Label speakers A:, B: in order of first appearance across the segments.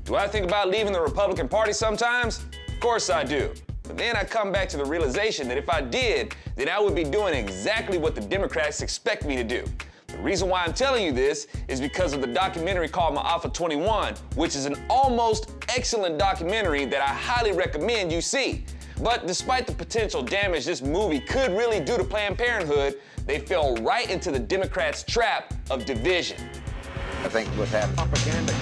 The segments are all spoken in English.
A: Do I think about leaving the Republican Party sometimes? Of course I do. But then I come back to the realization that if I did, then I would be doing exactly what the Democrats expect me to do. The reason why I'm telling you this is because of the documentary called My Alpha 21, which is an almost excellent documentary that I highly recommend you see. But despite the potential damage this movie could really do to Planned Parenthood, they fell right into the Democrats' trap of division.
B: I think what's happening. Propaganda.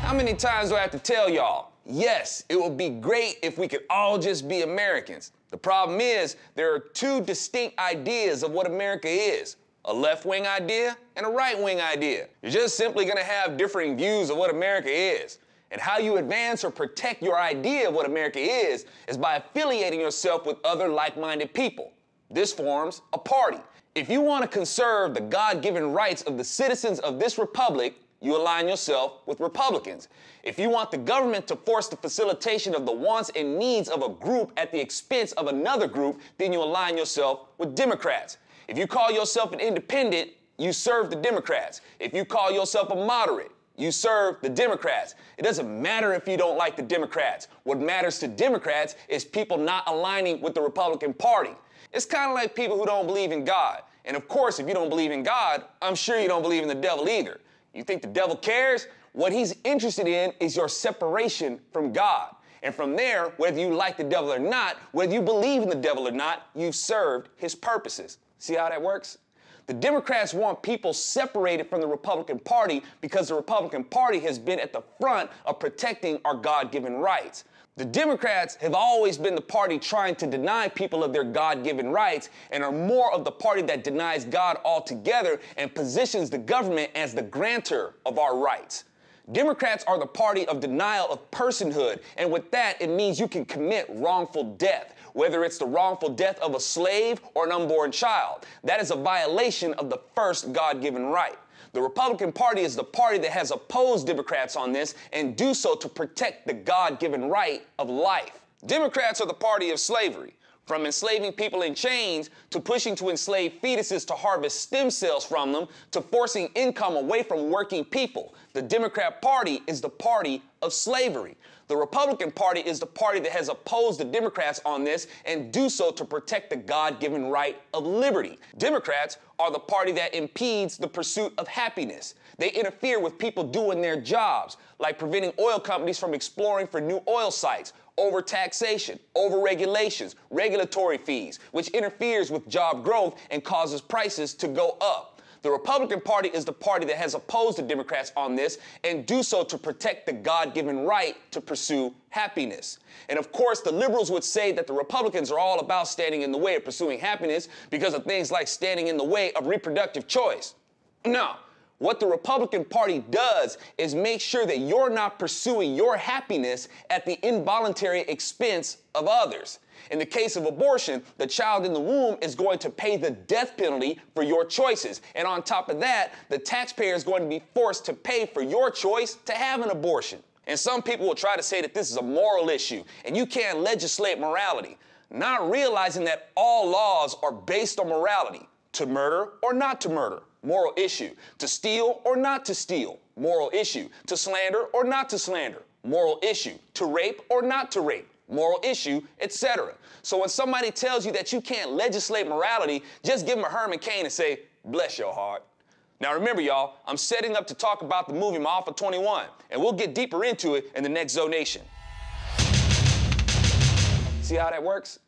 A: How many times do I have to tell y'all? Yes, it would be great if we could all just be Americans. The problem is, there are two distinct ideas of what America is. A left-wing idea and a right-wing idea. You're just simply gonna have differing views of what America is. And how you advance or protect your idea of what America is by affiliating yourself with other like-minded people. This forms a party. If you want to conserve the God-given rights of the citizens of this republic, you align yourself with Republicans. If you want the government to force the facilitation of the wants and needs of a group at the expense of another group, then you align yourself with Democrats. If you call yourself an independent, you serve the Democrats. If you call yourself a moderate, you serve the Democrats. It doesn't matter if you don't like the Democrats. What matters to Democrats is people not aligning with the Republican Party. It's kind of like people who don't believe in God. And of course, if you don't believe in God, I'm sure you don't believe in the devil either. You think the devil cares? What he's interested in is your separation from God. And from there, whether you like the devil or not, whether you believe in the devil or not, you've served his purposes. See how that works? The Democrats want people separated from the Republican Party because the Republican Party has been at the front of protecting our God-given rights. The Democrats have always been the party trying to deny people of their God-given rights and are more of the party that denies God altogether and positions the government as the grantor of our rights. Democrats are the party of denial of personhood, and with that, it means you can commit wrongful death, whether it's the wrongful death of a slave or an unborn child. That is a violation of the first God-given right. The Republican Party is the party that has opposed Democrats on this and do so to protect the God-given right of life. Democrats are the party of slavery. From enslaving people in chains to pushing to enslave fetuses to harvest stem cells from them to forcing income away from working people. The Democrat Party is the party of slavery. The Republican Party is the party that has opposed the Democrats on this and do so to protect the God-given right of liberty. Democrats are the party that impedes the pursuit of happiness. They interfere with people doing their jobs, like preventing oil companies from exploring for new oil sites, over-taxation, over-regulations, regulatory fees, which interferes with job growth and causes prices to go up. The Republican Party is the party that has opposed the Democrats on this and do so to protect the God-given right to pursue happiness. And of course, the liberals would say that the Republicans are all about standing in the way of pursuing happiness because of things like standing in the way of reproductive choice. No. What the Republican Party does is make sure that you're not pursuing your happiness at the involuntary expense of others. In the case of abortion, the child in the womb is going to pay the death penalty for your choices. And on top of that, the taxpayer is going to be forced to pay for your choice to have an abortion. And some people will try to say that this is a moral issue and you can't legislate morality, not realizing that all laws are based on morality. To murder or not to murder, moral issue. To steal or not to steal, moral issue. To slander or not to slander, moral issue. To rape or not to rape, moral issue, etc. So when somebody tells you that you can't legislate morality, just give them a Herman Cain and say, bless your heart. Now remember, y'all, I'm setting up to talk about the movie My Alpha 21, and we'll get deeper into it in the next ZoNation. See how that works?